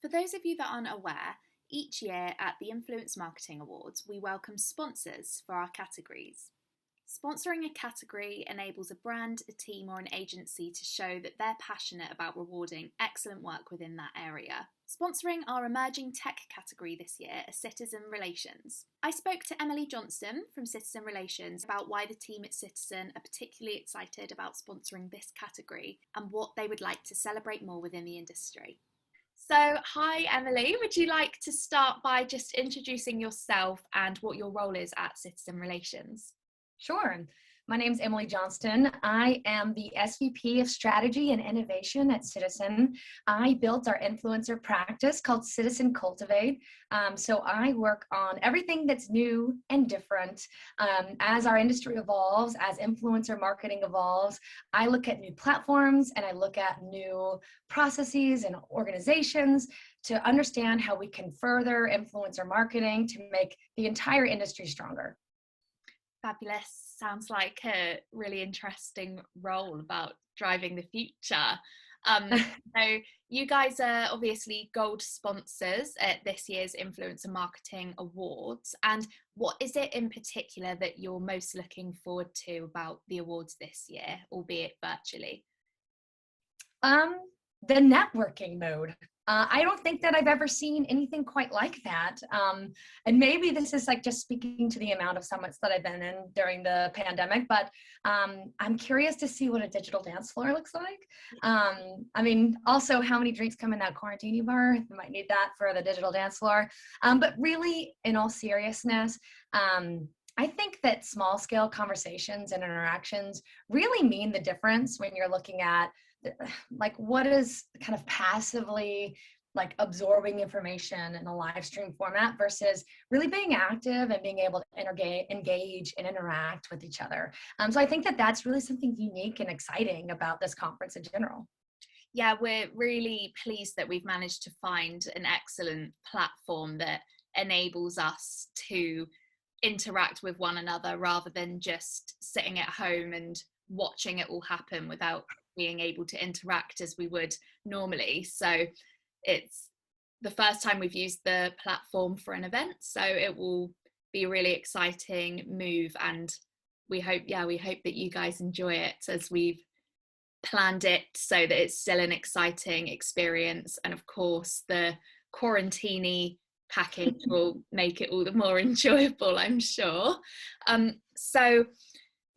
For those of you that aren't aware, each year at the Influence Marketing Awards, we welcome sponsors for our categories. Sponsoring a category enables a brand, a team, or an agency to show that they're passionate about rewarding excellent work within that area. Sponsoring our emerging tech category this year is Citizen Relations. I spoke to Emily Johnston from Citizen Relations about why the team at Citizen are particularly excited about sponsoring this category and what they would like to celebrate more within the industry. So, hi Emily, would you like to start by just introducing yourself and what your role is at Citizen Relations? Sure. My name is Emily Johnston. I am the SVP of Strategy and Innovation at Citizen. I built our influencer practice called Citizen Cultivate. So I work on everything that's new and different. As our industry evolves, as influencer marketing evolves, I look at new platforms and I look at new processes and organizations to understand how we can further influencer marketing to make the entire industry stronger. Fabulous. Sounds like a really interesting role about driving the future. So you guys are obviously gold sponsors at this year's Influencer Marketing Awards. And what is it in particular that you're most looking forward to about the awards this year, albeit virtually? The networking mode. I don't think that I've ever seen anything quite like that. And maybe this is like just speaking to the amount of summits that I've been in during the pandemic, but I'm curious to see what a digital dance floor looks like. Also how many drinks come in that quarantini bar? You might need that for the digital dance floor. But really, in all seriousness, I think that small scale conversations and interactions really mean the difference when you're looking at like what is kind of passively like absorbing information in a live stream format versus really being active and being able to engage and interact with each other. So I think that that's really something unique and exciting about this conference in general. Yeah, we're really pleased that we've managed to find an excellent platform that enables us to interact with one another rather than just sitting at home and watching it all happen without being able to interact as we would normally. So it's the first time we've used the platform for an event, so it will be a really exciting move, and we hope that you guys enjoy it as we've planned it so that it's still an exciting experience. And of course the quarantini package will make it all the more enjoyable, I'm sure. So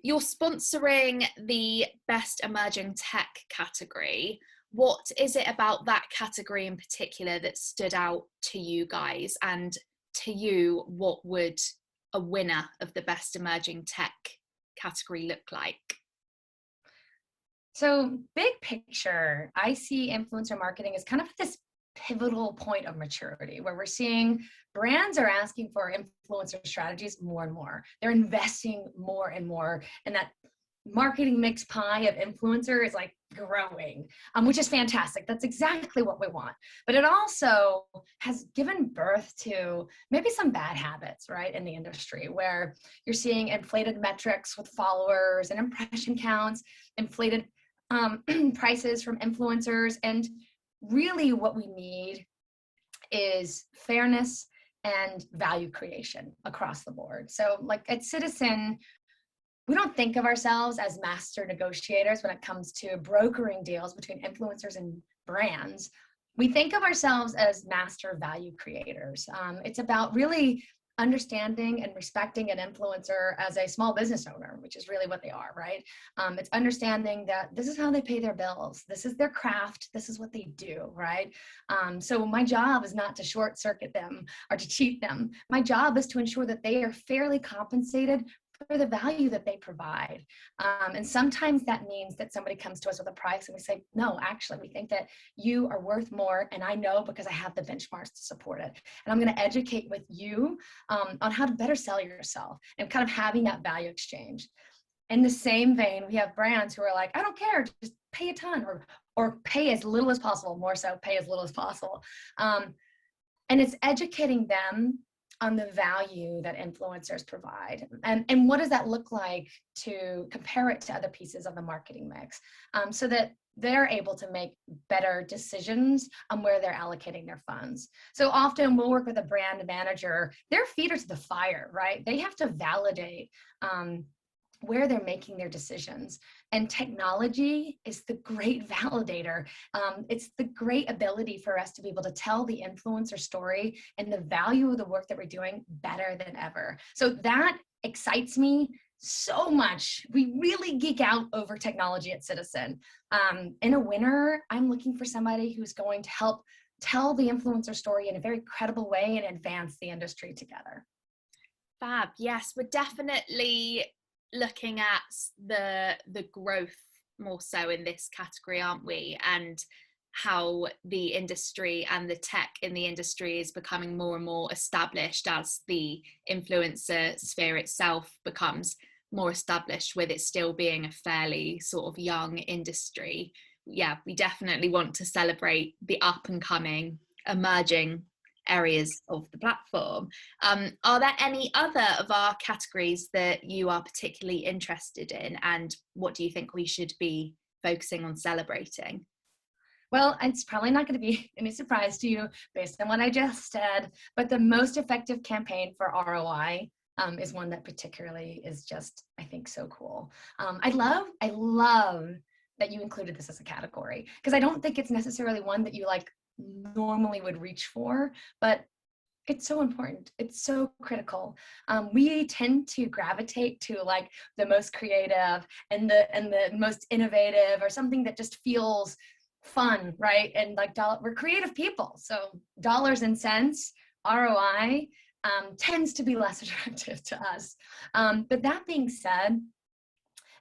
you're sponsoring the Best Emerging Tech category. What is it about that category in particular that stood out to you guys? And to you, what would a winner of the Best Emerging Tech category look like? So big picture, I see influencer marketing as kind of this pivotal point of maturity where we're seeing brands are asking for influencer strategies more and more. They're investing more and more, and that marketing mix pie of influencer is like growing, which is fantastic. That's exactly what we want. But it also has given birth to maybe some bad habits, right, in the industry where you're seeing inflated metrics with followers and impression counts, inflated prices from influencers, and really what we need is fairness and value creation across the board. So like at Citizen, we don't think of ourselves as master negotiators when it comes to brokering deals between influencers and brands. We think of ourselves as master value creators. It's about really understanding and respecting an influencer as a small business owner, which is really what they are, right? It's understanding that this is how they pay their bills. This is their craft. This is what they do, right? So my job is not to short circuit them or to cheat them. My job is to ensure that they are fairly compensated for the value that they provide. And sometimes that means that somebody comes to us with a price and we say, no, actually, we think that you are worth more. And I know because I have the benchmarks to support it. And I'm going to educate with you on how to better sell yourself and kind of having that value exchange. In the same vein, we have brands who are like, I don't care, just pay a ton or pay as little as possible, more so pay as little as possible. And it's educating them on the value that influencers provide. And what does that look like to compare it to other pieces of the marketing mix? So that they're able to make better decisions on where they're allocating their funds. So often we'll work with a brand manager, their feet are to the fire, right? They have to validate where they're making their decisions. And technology is the great validator. It's the great ability for us to be able to tell the influencer story and the value of the work that we're doing better than ever. So that excites me so much. We really geek out over technology at Citizen. In a winner, I'm looking for somebody who's going to help tell the influencer story in a very credible way and advance the industry together. Fab. Yes, we're definitely looking at the growth more so in this category, aren't we? And how the industry and the tech in the industry is becoming more and more established as the influencer sphere itself becomes more established, with it still being a fairly sort of young industry. Yeah, we definitely want to celebrate the up and coming emerging areas of the platform. Are there any other of our categories that you are particularly interested in, and what do you think we should be focusing on celebrating? Well, it's probably not going to be any surprise to you based on what I just said, but the most effective campaign for ROI is one that particularly is just, I think, so cool. I love that you included this as a category, because I don't think it's necessarily one that you like normally would reach for, but it's so important. It's so critical. We tend to gravitate to like the most creative and the most innovative, or something that just feels fun, right? And like we're creative people, so dollars and cents, ROI, tends to be less attractive to us. But that being said,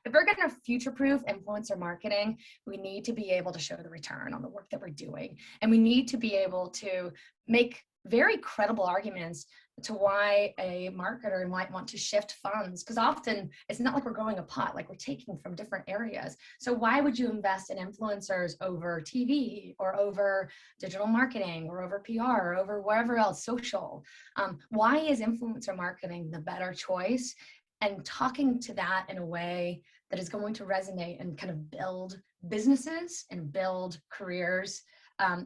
if we're going to future-proof influencer marketing, we need to be able to show the return on the work that we're doing. And we need to be able to make very credible arguments to why a marketer might want to shift funds. Because often it's not like we're growing a pot, like we're taking from different areas. So why would you invest in influencers over TV or over digital marketing or over PR or over wherever else, social? Why is influencer marketing the better choice? And talking to that in a way that is going to resonate and kind of build businesses and build careers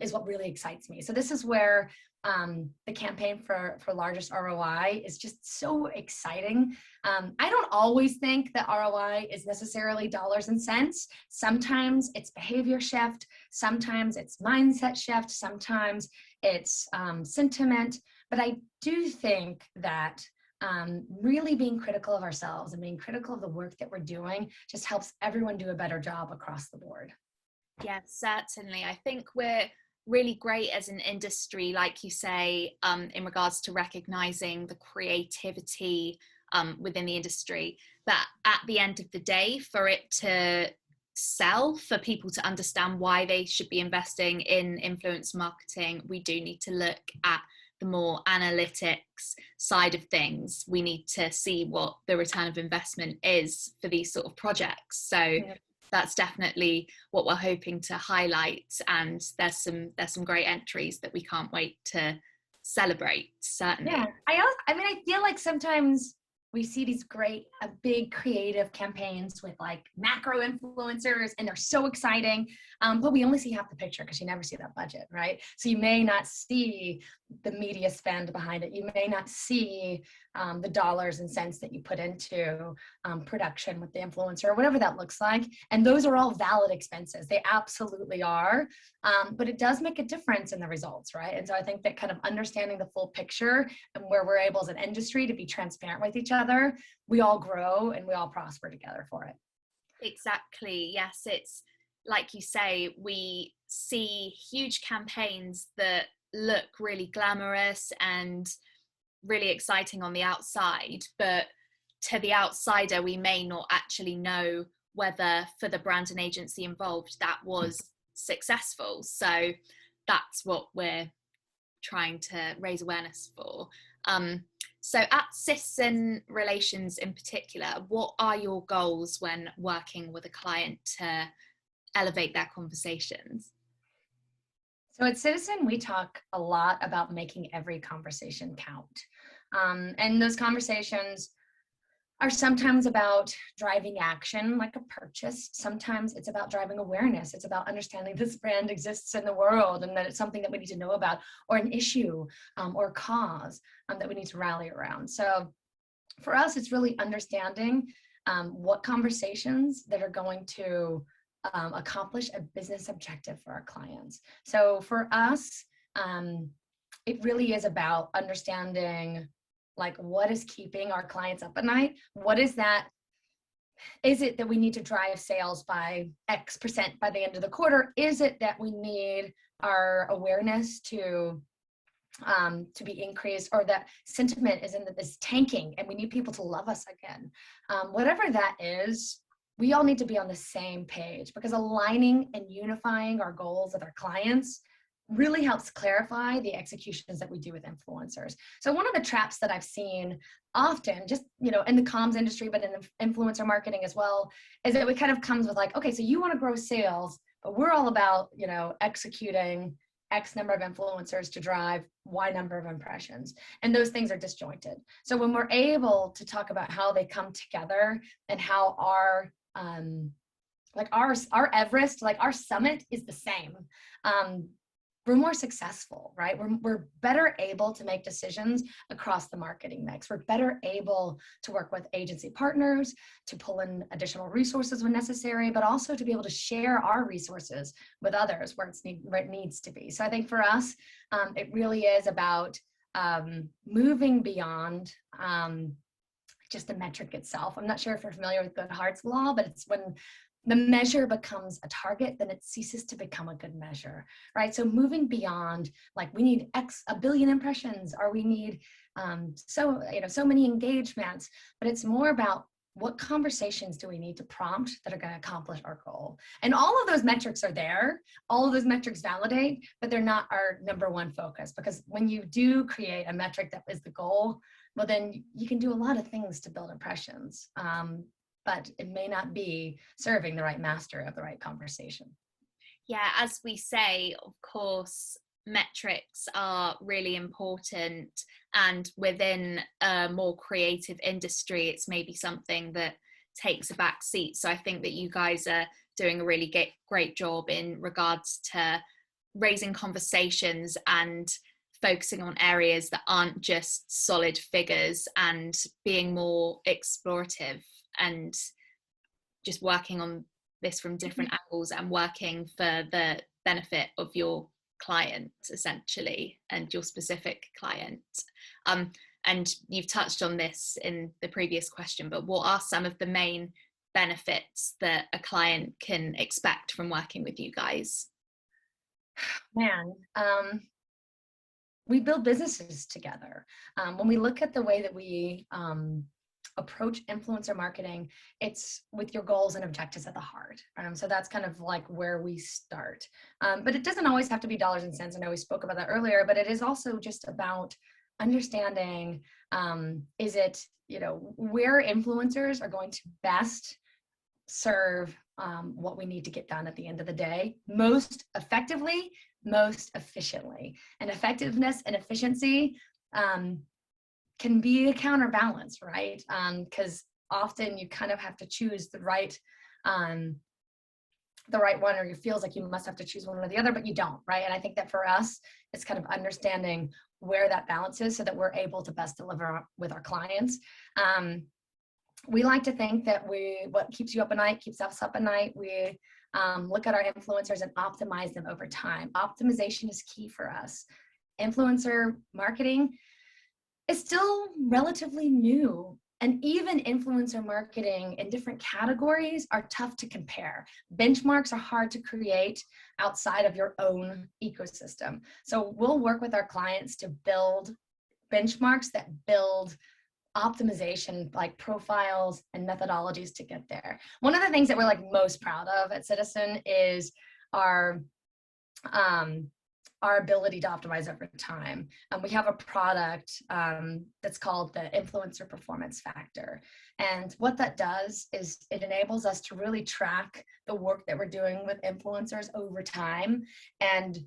is what really excites me. So this is where the campaign for largest ROI is just so exciting. I don't always think that ROI is necessarily dollars and cents. Sometimes it's behavior shift. Sometimes it's mindset shift. Sometimes it's sentiment. But I do think that really being critical of ourselves and being critical of the work that we're doing just helps everyone do a better job across the board. Yeah, certainly. I think we're really great as an industry, like you say, in regards to recognizing the creativity within the industry. But at the end of the day, for it to sell, for people to understand why they should be investing in influence marketing, we do need to look at the more analytics side of things. We need to see what the return of investment is for these sort of projects. So yeah, that's definitely what we're hoping to highlight. And there's some great entries that we can't wait to celebrate, certainly. Yeah, I feel like sometimes we see these great, big creative campaigns with like macro influencers, and they're so exciting, but we only see half the picture because you never see that budget, right? So you may not see the media spend behind it. You may not see the dollars and cents that you put into production with the influencer or whatever that looks like. And those are all valid expenses. They absolutely are, but it does make a difference in the results, right? And so I think that kind of understanding the full picture and where we're able as an industry to be transparent with each other, we all grow and we all prosper together for it. Exactly. Yes, it's like you say, we see huge campaigns that look really glamorous and really exciting on the outside, but to the outsider we may not actually know whether for the brand and agency involved that was successful. So that's what we're trying to raise awareness for. So at Citizen Relations in particular, what are your goals when working with a client to elevate their conversations? So at Citizen, we talk a lot about making every conversation count. And those conversations are sometimes about driving action, like a purchase. Sometimes it's about driving awareness. It's about understanding this brand exists in the world and that it's something that we need to know about, or an issue or a cause that we need to rally around. So for us, it's really understanding what conversations that are going to accomplish a business objective for our clients. So for us, it really is about understanding like what is keeping our clients up at night. What is that? Is it that we need to drive sales by X% by the end of the quarter? Is it that we need our awareness to be increased, or that sentiment is tanking and we need people to love us again? Whatever that is, we all need to be on the same page, because aligning and unifying our goals with our clients really helps clarify the executions that we do with influencers. So one of the traps that I've seen often, just, you know, in the comms industry, but in the influencer marketing as well, is that it kind of comes with like, okay, so you want to grow sales, but we're all about, you know, executing X number of influencers to drive Y number of impressions. And those things are disjointed. So when we're able to talk about how they come together and how our Everest, like our summit is the same, we're more successful, right? We're better able to make decisions across the marketing mix. We're better able to work with agency partners, to pull in additional resources when necessary, but also to be able to share our resources with others where it needs to be. So I think for us, it really is about moving beyond just the metric itself. I'm not sure if you're familiar with Goodhart's law, but it's when the measure becomes a target, then it ceases to become a good measure, right? So moving beyond, like, we need a billion impressions, or we need so many engagements, but it's more about what conversations do we need to prompt that are going to accomplish our goal. And all of those metrics are there, all of those metrics validate, but they're not our number one focus, because when you do create a metric that is the goal, well, then you can do a lot of things to build impressions. But it may not be serving the right master of the right conversation. Yeah, as we say, of course, metrics are really important, and within a more creative industry, it's maybe something that takes a back seat. So I think that you guys are doing a really great job in regards to raising conversations and focusing on areas that aren't just solid figures, and being more explorative and just working on this from different angles and working for the benefit of your client, essentially, and your specific client. And you've touched on this in the previous question, but what are some of the main benefits that a client can expect from working with you guys? Man, we build businesses together. When we look at the way that we approach influencer marketing, it's with your goals and objectives at the heart. So that's kind of like where we start. But it doesn't always have to be dollars and cents. I know we spoke about that earlier, but it is also just about understanding, is it, where influencers are going to best serve what we need to get done at the end of the day, most effectively, most efficiently. And effectiveness and efficiency can be a counterbalance, right? Because often you kind of have to choose the right one, or it feels like you must have to choose one or the other, but you don't, right? And I think that for us, it's kind of understanding where that balance is so that we're able to best deliver with our clients. We like to think that what keeps you up at night keeps us up at night. We look at our influencers and optimize them over time. Optimization is key for us. Influencer marketing is still relatively new, and even influencer marketing in different categories are tough to compare. Benchmarks are hard to create outside of your own ecosystem. So we'll work with our clients to build benchmarks that build optimization, like profiles and methodologies to get there. One of the things that we're like most proud of at Citizen is our ability to optimize over time. We have a product that's called the Influencer Performance Factor. And what that does is it enables us to really track the work that we're doing with influencers over time and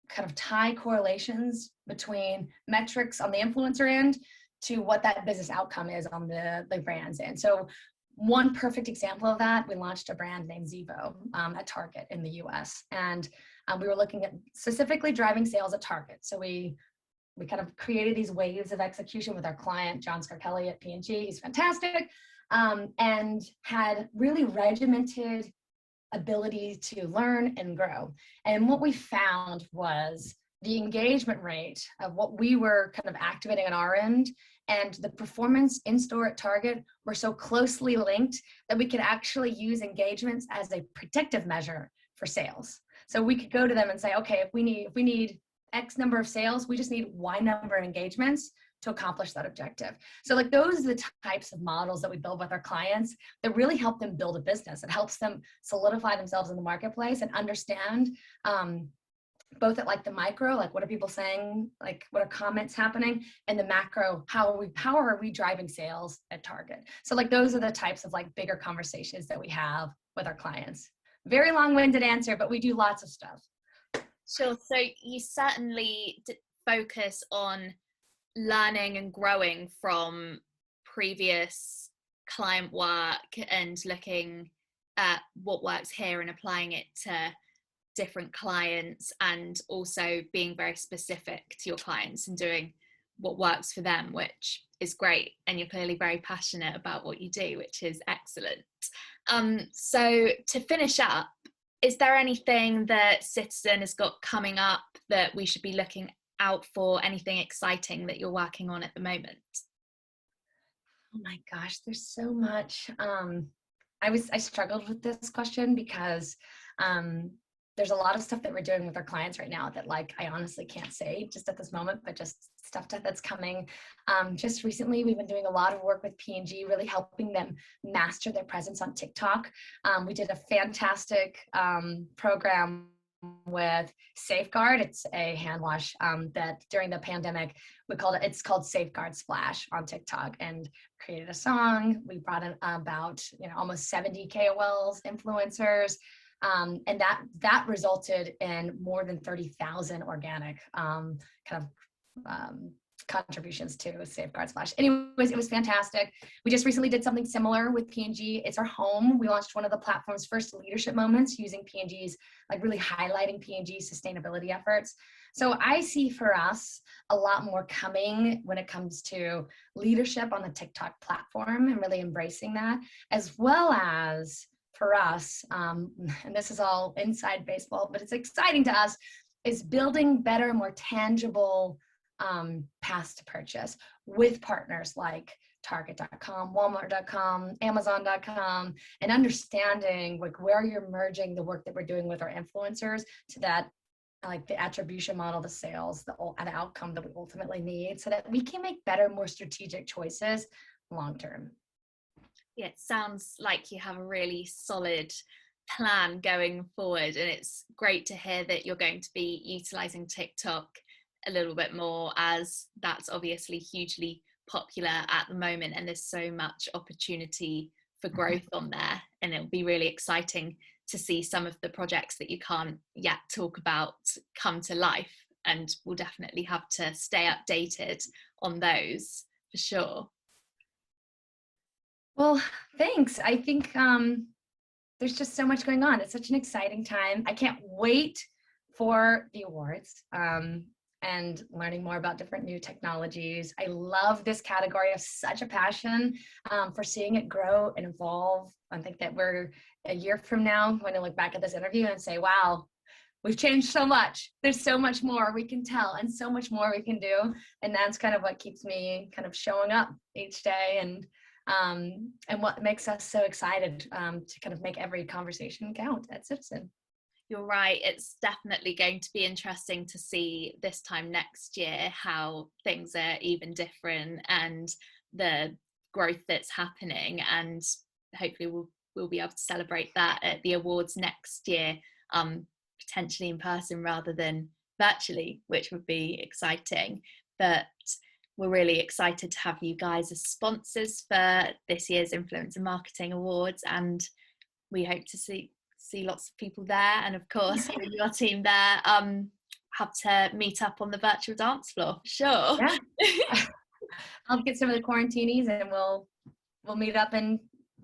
kind of tie correlations between metrics on the influencer end to what that business outcome is on the brands. And so one perfect example of that, we launched a brand named Zevo at Target in the US. And we were looking at specifically driving sales at Target. So we kind of created these waves of execution with our client, John Scarpelli at P&G. He's fantastic. And had really regimented ability to learn and grow. And what we found was the engagement rate of what we were kind of activating on our end and the performance in store at Target were so closely linked that we could actually use engagements as a predictive measure for sales. So we could go to them and say, okay, if we need X number of sales, we just need Y number of engagements to accomplish that objective. So like those are the types of models that we build with our clients that really help them build a business. It helps them solidify themselves in the marketplace and understand both at like the micro, like what are people saying, like what are comments happening, and the macro, how are we driving sales at Target. So like those are the types of like bigger conversations that we have with our clients. Very long-winded answer, but we do lots of stuff. Sure. So you certainly focus on learning and growing from previous client work and looking at what works here and applying it to different clients, and also being very specific to your clients and doing what works for them, which is great. And you're clearly very passionate about what you do, which is excellent. So to finish up, is there anything that Citizen has got coming up that we should be looking out for? Anything exciting that you're working on at the moment? Oh my gosh, there's so much. I struggled with this question because there's a lot of stuff that we're doing with our clients right now that like I honestly can't say just at this moment, but just stuff that's coming. Just recently, we've been doing a lot of work with P&G, really helping them master their presence on TikTok. We did a fantastic program with Safeguard. It's a hand wash that during the pandemic it's called Safeguard Splash on TikTok, and created a song. We brought in about almost 70 KOLs, influencers. And that resulted in more than 30,000 organic contributions to Safeguard Splash. Anyways, it was fantastic. We just recently did something similar with P&G. It's our home. We launched one of the platform's first leadership moments using P&G's, like really highlighting P&G's sustainability efforts. So I see for us a lot more coming when it comes to leadership on the TikTok platform and really embracing that, as well as for us, and this is all inside baseball, but it's exciting to us, is building better, more tangible paths to purchase with partners like Target.com, Walmart.com, Amazon.com, and understanding like where you're merging the work that we're doing with our influencers to that, like the attribution model, the sales, the outcome that we ultimately need, so that we can make better, more strategic choices long term. Yeah, it sounds like you have a really solid plan going forward, and it's great to hear that you're going to be utilizing TikTok a little bit more, as that's obviously hugely popular at the moment, and there's so much opportunity for growth on there. And it'll be really exciting to see some of the projects that you can't yet talk about come to life, and we'll definitely have to stay updated on those for sure. Well, thanks. I think there's just so much going on. It's such an exciting time. I can't wait for the awards and learning more about different new technologies. I love this category. I have such a passion for seeing it grow and evolve. I think that we're a year from now going to look back at this interview and say, wow, we've changed so much. There's so much more we can tell and so much more we can do. And that's kind of what keeps me kind of showing up each day, and what makes us so excited to kind of make every conversation count at Citizen. You're right. It's definitely going to be interesting to see this time next year how things are even different and the growth that's happening, and hopefully we'll be able to celebrate that at the awards next year, potentially in person rather than virtually, which would be exciting. But we're really excited to have you guys as sponsors for this year's Influencer Marketing Awards, and we hope to see lots of people there, and of course you and your team there have to meet up on the virtual dance floor. Sure. Yeah. I'll get some of the quarantinis and we'll meet up and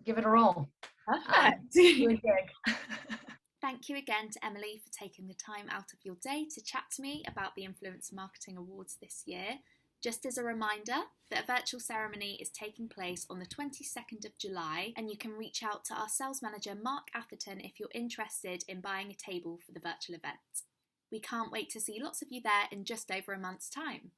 give it a roll. Perfect. Do a gig. Thank you again to Emily for taking the time out of your day to chat to me about the Influencer Marketing Awards this year. Just as a reminder that a virtual ceremony is taking place on the 22nd of July, and you can reach out to our sales manager Mark Atherton if you're interested in buying a table for the virtual event. We can't wait to see lots of you there in just over a month's time.